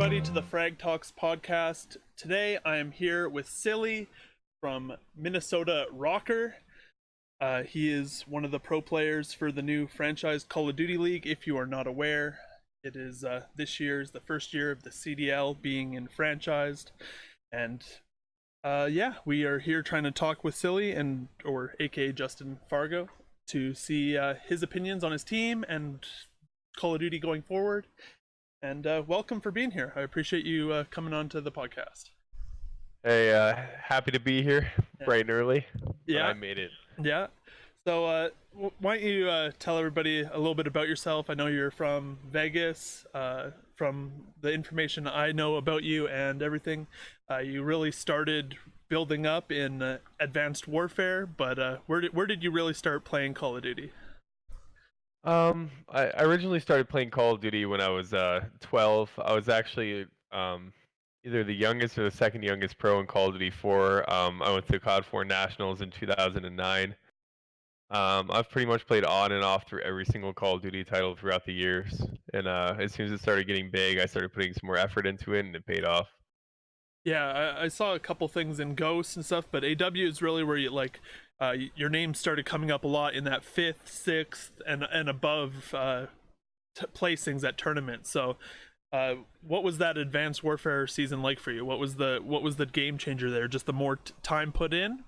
everybody, to the FRAGTALKS podcast. Today I am here with SIlly from Minnesota ROKKR. He is one of the pro players for the new franchise Call of Duty League. If you are not aware, it is this year's the first year of the CDL being enfranchised. And we are here trying to talk with SIlly, or aka Justin Fargo, to see his opinions on his team and Call of Duty going forward. And welcome for being here. I appreciate you coming on to the podcast. Hey, happy to be here, bright and early. Yeah, I made it. Yeah. So why don't you tell everybody a little bit about yourself? I know you're from Vegas. From the information I know about you and everything, you really started building up in Advanced Warfare. But where did you really start playing Call of Duty? I originally started playing Call of Duty when I was 12. I was actually either the youngest or the second youngest pro in Call of Duty 4. I went to COD 4 Nationals in 2009. I've pretty much played on and off through every single Call of Duty title throughout the years. And as soon as it started getting big, I started putting some more effort into it, and it paid off. Yeah, I saw a couple things in Ghosts and stuff, but AW is really where you your name started coming up a lot in that 5th, 6th, and above placings at tournaments. So, what was that Advanced Warfare season like for you? What was the game changer there? Just the more time put in?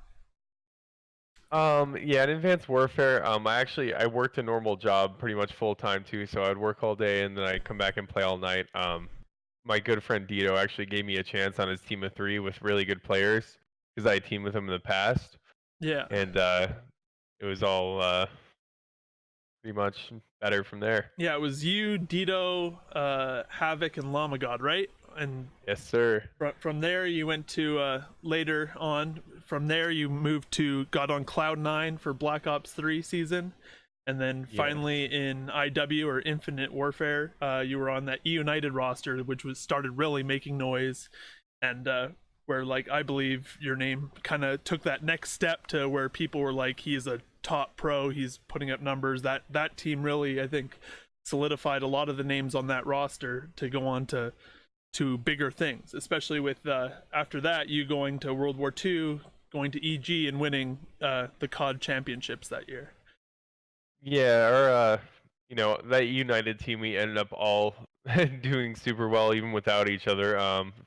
Yeah, in Advanced Warfare, I worked a normal job pretty much full time too. So I'd work all day and then I'd come back and play all night. My good friend Dito actually gave me a chance on his team of 3 with really good players because I teamed with him in the past. Yeah. And it was all pretty much better from there. Yeah, it was you, Dito, Havoc, and Lamagod, right? And yes, sir. From there, you went to later on. From there, you moved to got on Cloud9 for Black Ops 3 season. And then finally in IW, or Infinite Warfare, you were on that United roster, which started really making noise, and where I believe your name kind of took that next step to where people were like, he's a top pro, he's putting up numbers. That team really, I think, solidified a lot of the names on that roster to go on to bigger things, especially with after that you going to World War II, going to EG and winning the COD championships that year. Yeah, that United team, we ended up all doing super well even without each other.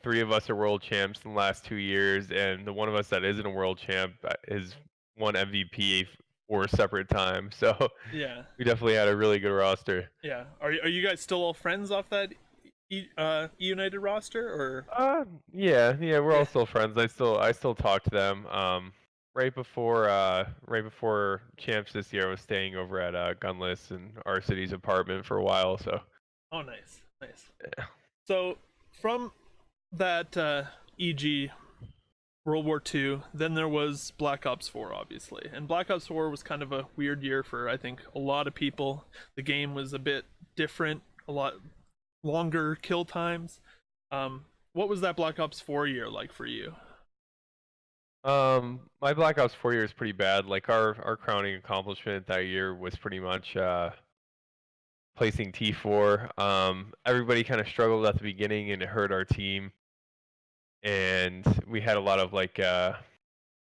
3 of us are world champs in the last 2 years, and the one of us that isn't a world champ is won MVP 4 separate times. So yeah, we definitely had a really good roster. Yeah. Are you guys still all friends off that United roster, or? Yeah, we're all still friends. I still talk to them. Right before champs this year, I was staying over at Gunless in our city's apartment for a while. So. Oh, nice. Yeah. So from that EG World War II, then there was Black Ops 4, obviously, and Black Ops 4 was kind of a weird year for, I think, a lot of people. The game was a bit different, a lot longer kill times. What was that Black Ops 4 year like for you? My Black Ops 4 year is pretty bad. Our crowning accomplishment that year was pretty much placing T4. Everybody kind of struggled at the beginning, and it hurt our team. And we had a lot of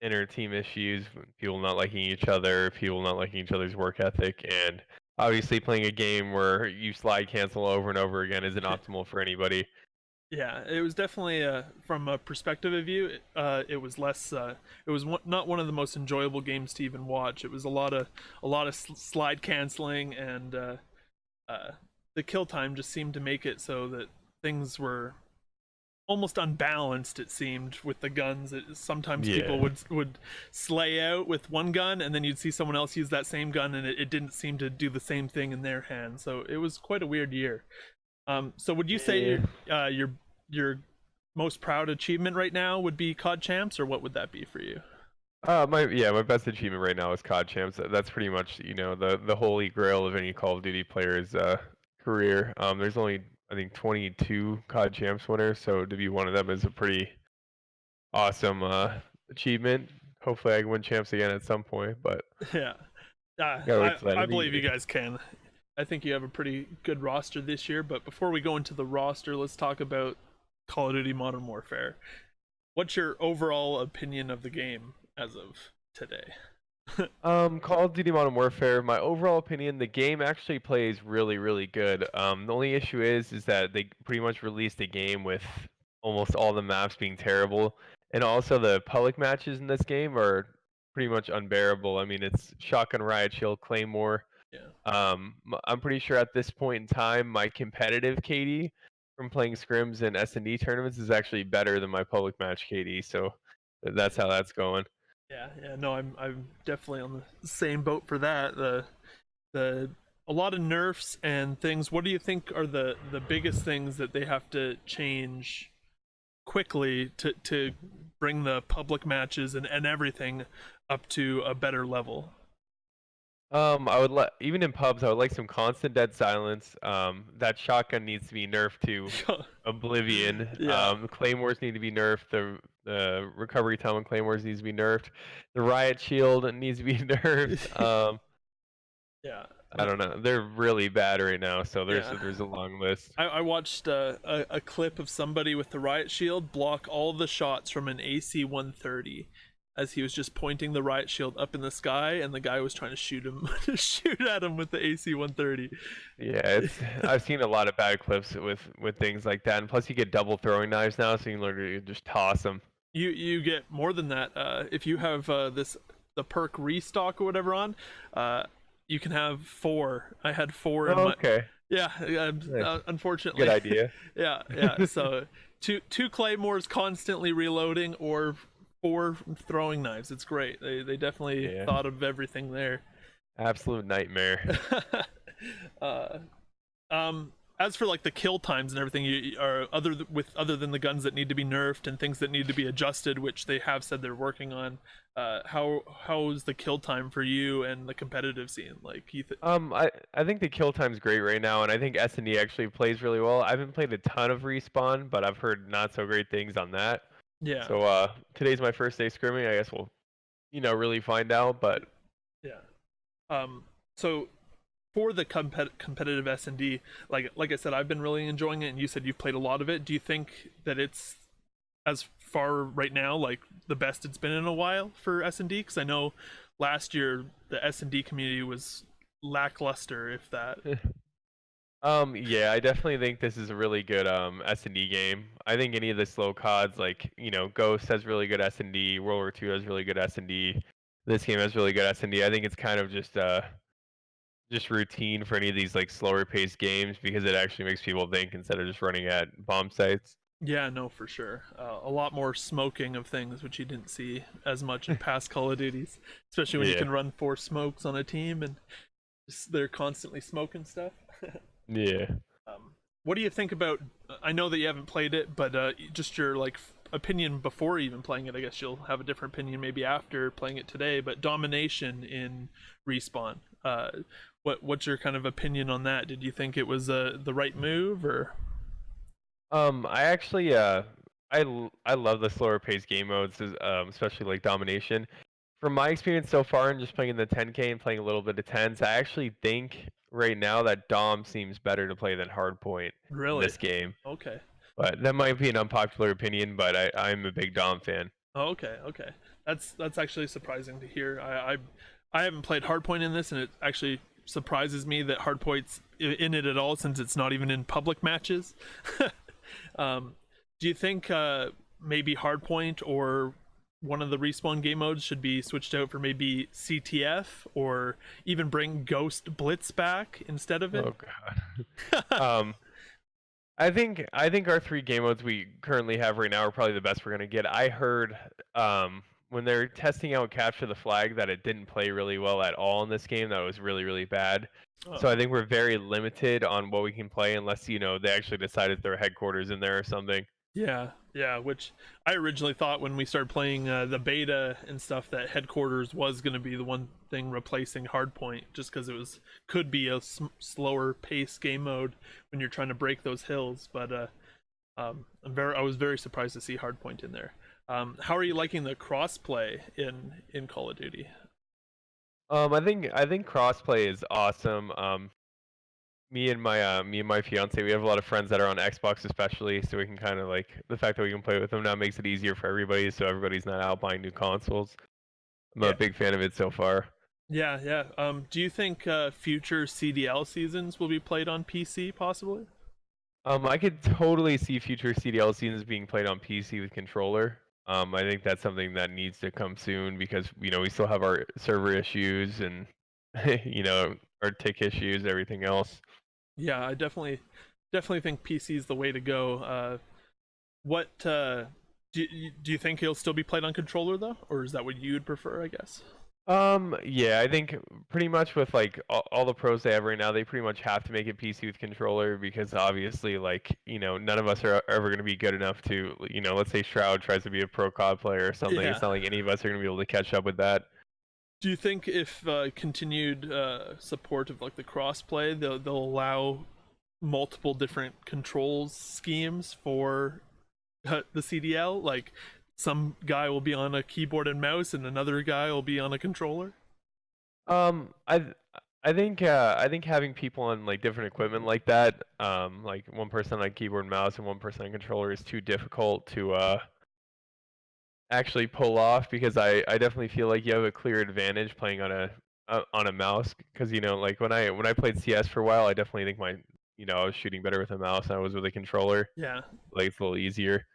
inner team issues, people not liking each other, people not liking each other's work ethic, and obviously playing a game where you slide cancel over and over again isn't optimal for anybody. Yeah, it was definitely from a perspective of view, it was less. It was not one of the most enjoyable games to even watch. It was a lot of slide canceling, and the kill time just seemed to make it so that things were almost unbalanced. It seemed with the guns. Sometimes people would slay out with one gun, and then you'd see someone else use that same gun, and it didn't seem to do the same thing in their hand. So it was quite a weird year. So would you say your most proud achievement right now would be COD Champs, or what would that be for you? My best achievement right now is COD Champs. That's pretty much the holy grail of any Call of Duty player's career. There's only, I think, 22 COD Champs winners, so to be one of them is a pretty awesome achievement. Hopefully I can win Champs again at some point, but yeah, I believe you guys can. I think you have a pretty good roster this year, but before we go into the roster, let's talk about Call of Duty Modern Warfare. What's your overall opinion of the game as of today? Call of Duty Modern Warfare, my overall opinion, the game actually plays really, really good. The only issue is that they pretty much released a game with almost all the maps being terrible, and also the public matches in this game are pretty much unbearable. I mean, it's Shotgun, Riot Shield, Claymore. Yeah. I'm pretty sure at this point in time, my competitive KD from playing scrims and S&D tournaments is actually better than my public match KD, so that's how that's going. Yeah, no, I'm definitely on the same boat for that. The a lot of nerfs and things. What do you think are the biggest things that they have to change quickly to bring the public matches and everything up to a better level? I would like, even in pubs, I would like some constant dead silence. That shotgun needs to be nerfed to oblivion. Yeah. The claymores need to be nerfed. The recovery time on claymores needs to be nerfed. The riot shield needs to be nerfed. Yeah. I don't know. They're really bad right now, so there's Yeah. there's a long list. I watched a clip of somebody with the riot shield block all the shots from an AC-130 as he was just pointing the riot shield up in the sky, and the guy was trying to shoot at him with the AC-130. Yeah, I've seen a lot of bad clips with things like that, and plus you get double throwing knives now, so you can literally just toss them. You get more than that. If you have the perk restock or whatever on, you can have 4. I had 4 in Oh, my. okay. Yeah, Nice. unfortunately. Good idea. Yeah. So two claymores constantly reloading, or 4 throwing knives. It's great. They definitely thought of everything there. Absolute nightmare. As for like the kill times and everything, you are other than the guns that need to be nerfed and things that need to be adjusted, which they have said they're working on. How's the kill time for you and the competitive scene? Like, I think the kill time's great right now, and I think S&D actually plays really well. I haven't played a ton of Respawn, but I've heard not so great things on that. Yeah. So today's my first day scrimming. I guess we'll, really find out. But yeah. So for the competitive S&D, like I said, I've been really enjoying it, and you said you've played a lot of it. Do you think that it's, as far right now, like the best it's been in a while for S&D? Because I know last year the S&D community was lackluster, if that. Yeah, I definitely think this is a really good S&D game. I think any of the slow CODs, like Ghost has really good S&D, World War II has really good S&D. This game has really good S&D. I think it's kind of just routine for any of these like slower paced games, because it actually makes people think instead of just running at bomb sites. Yeah, no, for sure. A lot more smoking of things, which you didn't see as much in past Call of Duties, especially when you can run 4 smokes on a team and they're constantly smoking stuff. Yeah. What do you think about? I know that you haven't played it, but just your opinion before even playing it. I guess you'll have a different opinion maybe after playing it today. But domination in Respawn. What's your kind of opinion on that? Did you think it was the right move, or? I actually I love the slower paced game modes, especially like domination. From my experience so far, and just playing in the 10K and playing a little bit of 10s, I actually think right now that Dom seems better to play than Hardpoint in this game. Okay. But that might be an unpopular opinion, but I'm a big Dom fan. Oh, okay. That's actually surprising to hear. I haven't played Hardpoint in this, and it actually surprises me that Hardpoint's in it at all, since it's not even in public matches. Do you think maybe Hardpoint or one of the Respawn game modes should be switched out for maybe CTF, or even bring Ghost Blitz back instead of it? Oh god. I think our 3 game modes we currently have right now are probably the best we're gonna get. I heard when they're testing out Capture the Flag that it didn't play really well at all in this game. That was really, really bad. Oh. So I think we're very limited on what we can play, unless they actually decided their headquarters in there or something. Yeah, which I originally thought when we started playing the beta and stuff, that headquarters was going to be the one thing replacing Hardpoint, just because it could be a slower pace game mode when you're trying to break those hills. But I was very surprised to see Hardpoint in there. How are you liking the crossplay in Call of Duty? I think crossplay is awesome. me and my fiance, we have a lot of friends that are on Xbox especially, so we can kind of like the fact that we can play with them now makes it easier for everybody, so everybody's not out buying new consoles. I'm a Yeah. big fan of it so far. Yeah, yeah. Do you think future CDL seasons will be played on PC possibly? I could totally see future CDL seasons being played on PC with controller. I think that's something that needs to come soon because we still have our server issues and our tick issues, everything else. Yeah, I definitely think PC is the way to go. What do you think he'll still be played on controller though, or is that what you'd prefer? I guess. Yeah, I think pretty much with like all the pros they have right now, they pretty much have to make it PC with controller because obviously, like, none of us are ever going to be good enough to, let's say Shroud tries to be a pro COD player or something. Yeah. It's not like any of us are going to be able to catch up with that. Do you think if continued support of like the crossplay, they'll allow multiple different controls schemes for the CDL? Like some guy will be on a keyboard and mouse, and another guy will be on a controller. Um, I th- I think having people on like different equipment like that, like one person on keyboard and mouse and one person on controller is too difficult to actually pull off because I definitely feel like you have a clear advantage playing on a mouse because like when I played CS for a while I definitely think I was shooting better with a mouse than I was with a controller. Yeah, Like it's a little easier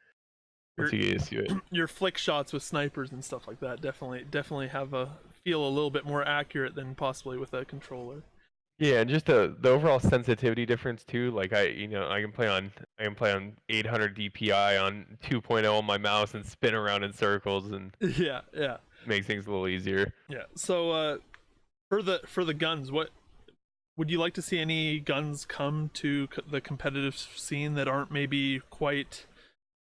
once your you get used to it. your flick shots with snipers and stuff like that definitely have a feel a little bit more accurate than possibly with a controller. Yeah, and just the overall sensitivity difference too. Like I can play on 800 DPI on 2.0 on my mouse and spin around in circles and Yeah, yeah, makes things a little easier. yeah. So for the guns, what would you like to see any guns come to the competitive scene that aren't maybe quite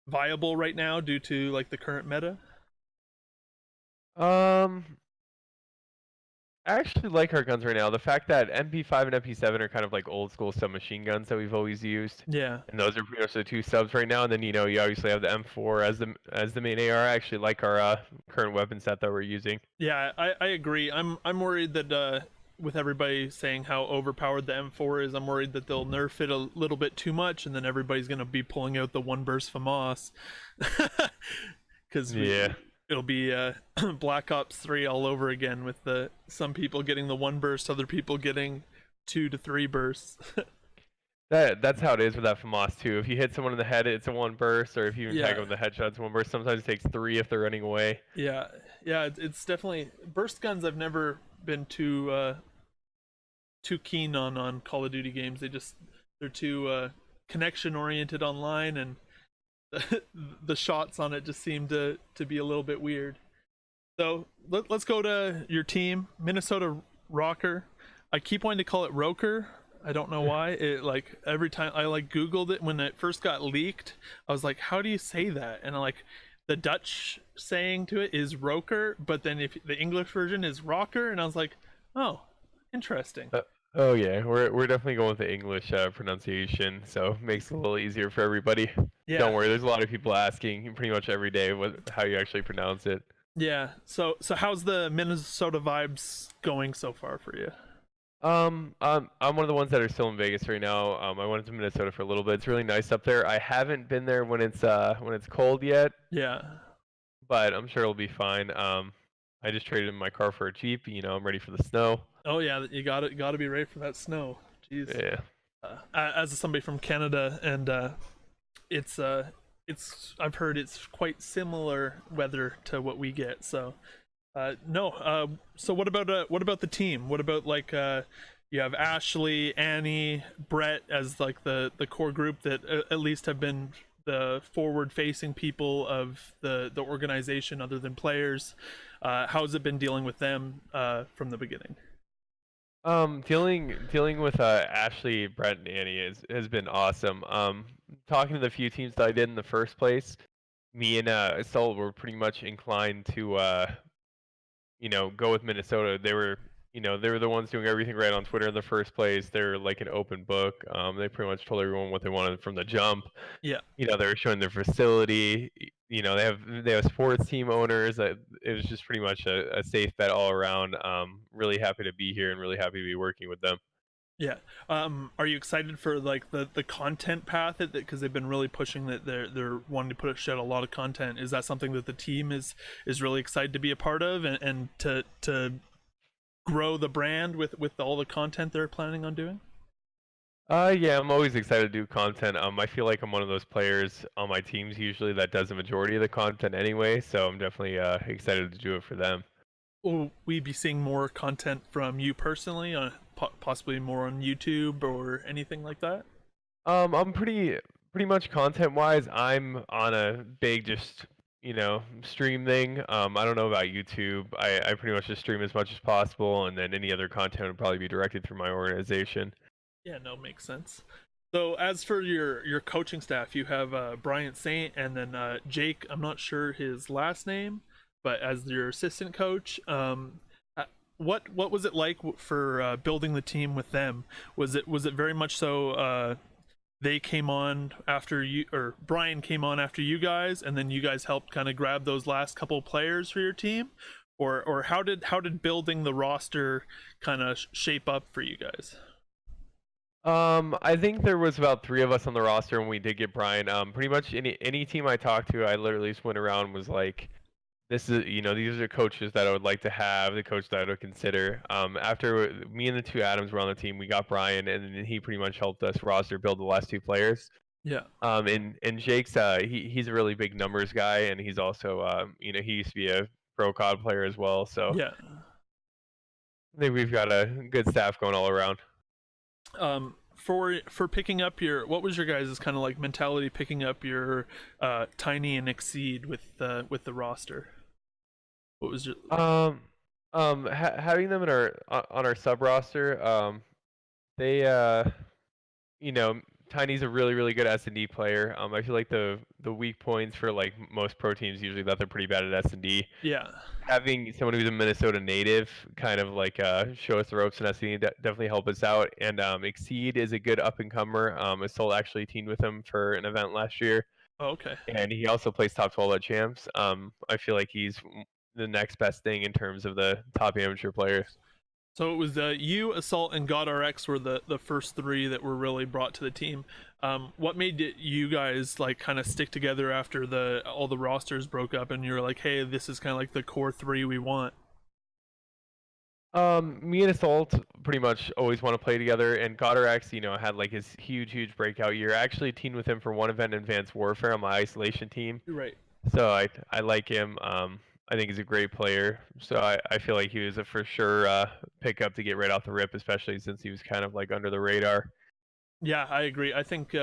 viable right now due to like the current meta? Um, I actually like our guns right now. The fact that MP5 and MP7 are kind of like old school submachine guns that we've always used, Yeah, and those are pretty much the two subs right now. And then you obviously have the M4 as the main AR. I actually like our current weapon set that we're using. yeah, I agree. I'm worried that with everybody saying how overpowered the M4 is, I'm worried that they'll nerf it a little bit too much, and then everybody's gonna be pulling out the one burst FAMAS, because Yeah. it'll be Black Ops 3 all over again with the some people getting the one burst, other people getting 2 to 3 bursts. That's how it is with that FAMAS too. If you hit someone in the head, it's a one burst, or if you even tag Yeah, them with a headshot, it's one burst. Sometimes it takes three if they're running away. yeah, yeah. It's definitely burst guns. I've never been too keen on Call of Duty games. They're too connection oriented online, and the shots on it just seem to be a little bit weird. So let's go to your team, Minnesota ROKKR. I keep wanting to call it ROKKR. I don't know why. It like every time I like Googled it when it first got leaked, I was like, how do you say that? And I like the Dutch saying to it is ROKKR, but then if the English version is ROKKR, and I was like, oh, interesting. Oh yeah, we're definitely going with the English pronunciation, so it makes it a little easier for everybody. Yeah, Don't worry, there's a lot of people asking pretty much every day how you actually pronounce it. yeah. So how's the Minnesota vibes going so far for you? I'm one of the ones that are still in Vegas right now. I went to Minnesota for a little bit. It's really nice up there. I haven't been there when it's cold yet, Yeah. but I'm sure it'll be fine. I just traded in my car for a Jeep. I'm ready for the snow. Oh yeah, you got to be ready for that snow. Jeez. Yeah. As somebody from Canada, and it's I've heard it's quite similar weather to what we get. So no. So what about the team? What about like you have Ashley, Annie, Brett as like the core group that at least have been the forward facing people of the organization other than players. How's it been dealing with them from the beginning? Dealing with Ashley, Brett, and Annie has been awesome. Talking to the few teams that I did in the first place, me and Sol were pretty much inclined to go with Minnesota. They were the ones doing everything right on Twitter in the first place. They're like an open book. They pretty much told everyone what they wanted from the jump. Yeah. They were showing their facility. They have sports team owners. It was just pretty much a safe bet all around. Really happy to be here and really happy to be working with them. Yeah. Are you excited for like the content path? Because they've been really pushing that they're wanting to put out a lot of content. Is that something that the team is really excited to be a part of and to grow the brand with all the content they're planning on doing? Yeah, I'm always excited to do content. I feel like I'm one of those players on my teams usually that does the majority of the content anyway, so I'm definitely excited to do it for them. Will we be seeing more content from you personally, on possibly more on YouTube or anything like that? I'm pretty much content wise, I'm on a big just stream thing. I don't know about YouTube. I pretty much just stream as much as possible, and then any other content would probably be directed through my organization. Yeah, no, makes sense. So as for your coaching staff, you have Bryant Saint and then Jake. I'm not sure his last name, but as your assistant coach, what was it like for building the team with them? Was it very much so? They came on after you, or Brian came on after you guys, and then you guys helped kind of grab those last couple of players for your team, or how did building the roster kind of shape up for you guys? I think there was about three of us on the roster when we did get Brian. Pretty much any team I talked to, I literally just went around and was like, "This is, these are coaches that I would like to have, the coach that I would consider." After me and the two Adams were on the team, we got Brian, and then he pretty much helped us roster build the last two players. Yeah. And Jake's he's a really big numbers guy, and he's also he used to be a pro COD player as well. So Yeah. I think we've got a good staff going all around. For picking up what was your guys' kind of like mentality picking up your Tiny and Exceed with the roster? What was your Having them in our on our sub roster, they you know, Tiny's a really good S&D player. I feel like the weak points for like most pro teams usually that they're pretty bad at S&D. Yeah. Having someone who's a Minnesota native kind of like show us the ropes in S&D definitely help us out. And Exceed is a good up and comer. Assault actually teamed with him for an event last year, Oh, okay. and he also plays top 12 at champs. I feel like he's the next best thing in terms of the top amateur players. So it was you, Assault, and GodRx were the first three that were really brought to the team. What made you guys like kind of stick together after all the rosters broke up, and you were like, hey, this is kind of like the core three we want? Me and Assault pretty much always want to play together, and GodRx, had like his huge breakout year. I actually teamed with him for one event in Advanced Warfare on my isolation team, Right. so I like him. I think he's a great player, so I feel like he was a for sure pickup to get right off the rip, especially since he was kind of like under the radar. Yeah, I agree. I think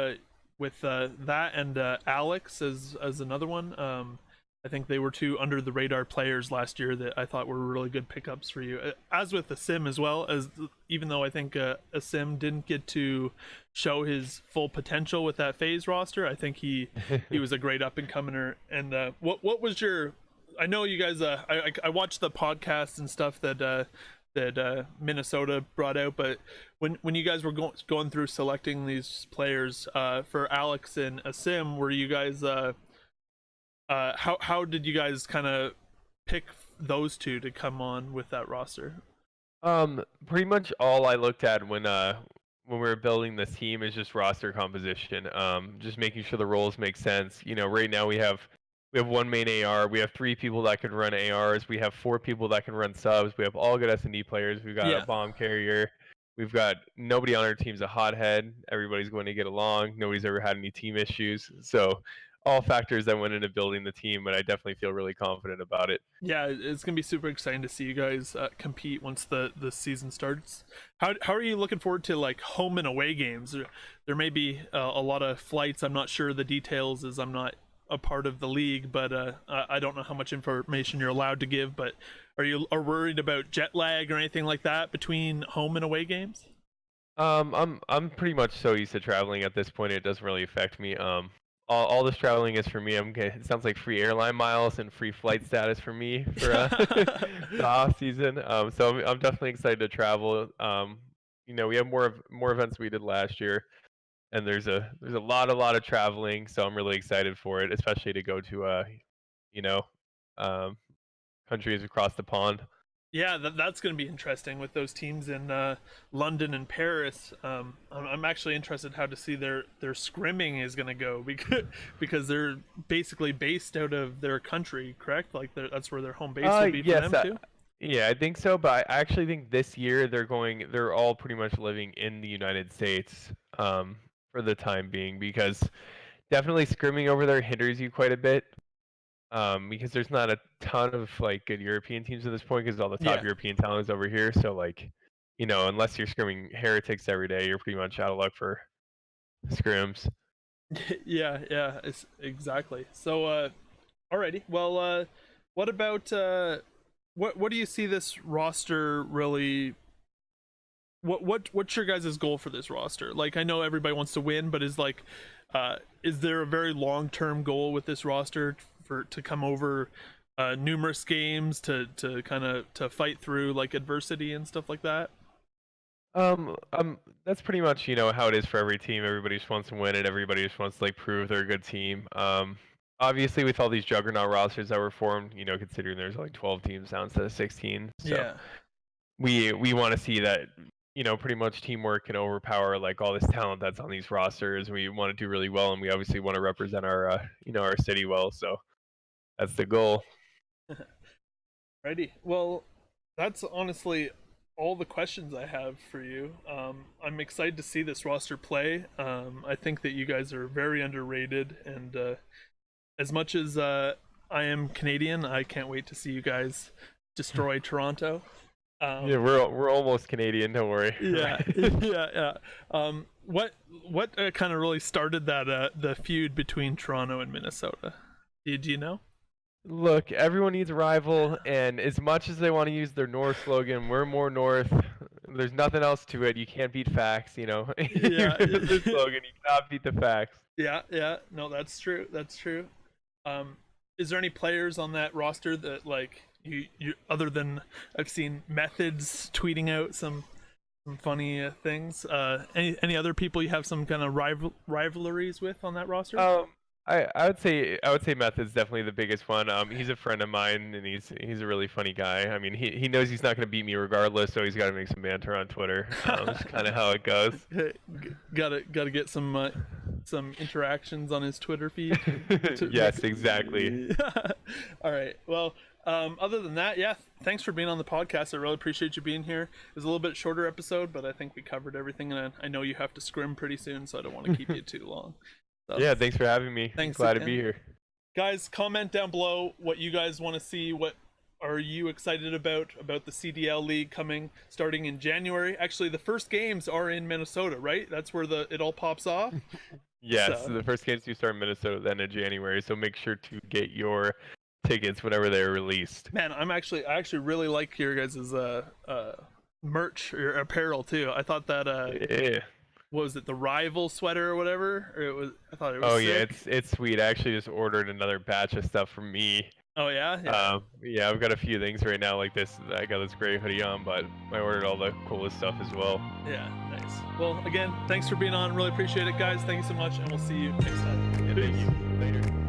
with that and Alex as another one, I think they were two under the radar players last year that I thought were really good pickups for you. As with the Sim as well, as even though I think a Sim didn't get to show his full potential with that phase roster, I think he was a great up and comer. And what was your? I know you guys. I watched the podcasts and stuff that Minnesota brought out, but when you guys were going through selecting these players for Alex and Asim, were you guys how did you guys kind of pick those two to come on with that roster? Pretty much all I looked at when we were building this team is just roster composition. Just making sure the roles make sense. Right now we have one main AR. We have three people that can run ARs. We have four people that can run subs. We have all good S&D players. We've got Yeah. a bomb carrier. We've got nobody on our team's a hothead. Everybody's going to get along. Nobody's ever had any team issues. So all factors that went into building the team, but I definitely feel really confident about it. Yeah, it's gonna be super exciting to see you guys compete once the season starts. How are you looking forward to like home and away games? There may be a lot of flights. I'm not sure the details, as I'm not a part of the league, but I don't know how much information you're allowed to give. But are worried about jet lag or anything like that between home and away games? I'm pretty much so used to traveling at this point. It doesn't really affect me. All this traveling is for me. It sounds like free airline miles and free flight status for me for the off season. So I'm definitely excited to travel. We have more events we did last year, and there's a lot of traveling. So I'm really excited for it, especially to go to you know, um, countries across the pond. Yeah, that's going to be interesting with those teams in London and Paris. I'm actually interested how to see their scrimming is going to go because they're basically based out of their country, correct? Like that's where their home base will be for Yes, them too. yeah, I think so. But I actually think this year they're all pretty much living in the United States for the time being, because definitely scrimming over there hinders you quite a bit. Because there's not a ton of like good European teams at this point, because all the top Yeah, European talent is over here. So like, unless you're scrimming heretics every day, you're pretty much out of luck for scrims. yeah, exactly. So, alrighty. Well, what about what do you see this roster really? What's your guys' goal for this roster? Like, I know everybody wants to win, but is there a very long-term goal with this roster to come over numerous games to kind of to fight through like adversity and stuff like that? That's pretty much how it is for every team. Everybody just wants to win, and everybody just wants to like prove they're a good team. Obviously with all these juggernaut rosters that were formed, considering there's like 12 teams now instead of 16, so Yeah. we want to see that pretty much teamwork can overpower like all this talent that's on these rosters. We want to do really well, and we obviously want to represent our our city well. So that's the goal. Righty. Well, that's honestly all the questions I have for you. I'm excited to see this roster play. I think that you guys are very underrated, and as much as I am Canadian, I can't wait to see you guys destroy Toronto. Yeah, we're almost Canadian. Don't worry. Yeah, yeah. What kind of really started that the feud between Toronto and Minnesota? Do you know? Look, everyone needs a rival, and as much as they want to use their North slogan, we're more North. There's nothing else to it. You can't beat facts, Yeah. The slogan, you cannot beat the facts. Yeah. No, that's true. That's true. Is there any players on that roster that like you other than I've seen Methods tweeting out some funny things? Any other people you have some kind of rivalries with on that roster? I would say Method's definitely the biggest one. He's a friend of mine, and he's a really funny guy. I mean, he knows he's not going to beat me regardless, so he's got to make some banter on Twitter. It's kind of how it goes. Gotta get some interactions on his Twitter feed. Yes, exactly. All right. Well, other than that, yeah, thanks for being on the podcast. I really appreciate you being here. It was a little bit shorter episode, but I think we covered everything, and I know you have to scrim pretty soon, so I don't want to keep you too long. So, yeah, thanks for having me. Thanks. Glad to be here. Guys, comment down below what you guys want to see. What are you excited about the CDL League starting in January? Actually, the first games are in Minnesota, right? That's where it all pops off. Yes, so the first games do start in Minnesota, then in January. So make sure to get your tickets whenever they're released. Man, I actually really like your guys' merch or apparel too. I thought that yeah. What was it, the rival sweater or whatever? I thought it was. Oh sick. Yeah, it's sweet. I actually just ordered another batch of stuff from me. Oh yeah. Yeah, I've got a few things right now like this. I got this gray hoodie on, but I ordered all the coolest stuff as well. Yeah, nice. Well, again, thanks for being on. Really appreciate it, guys. Thank you so much, and we'll see you next time. Yeah, thank you. Later.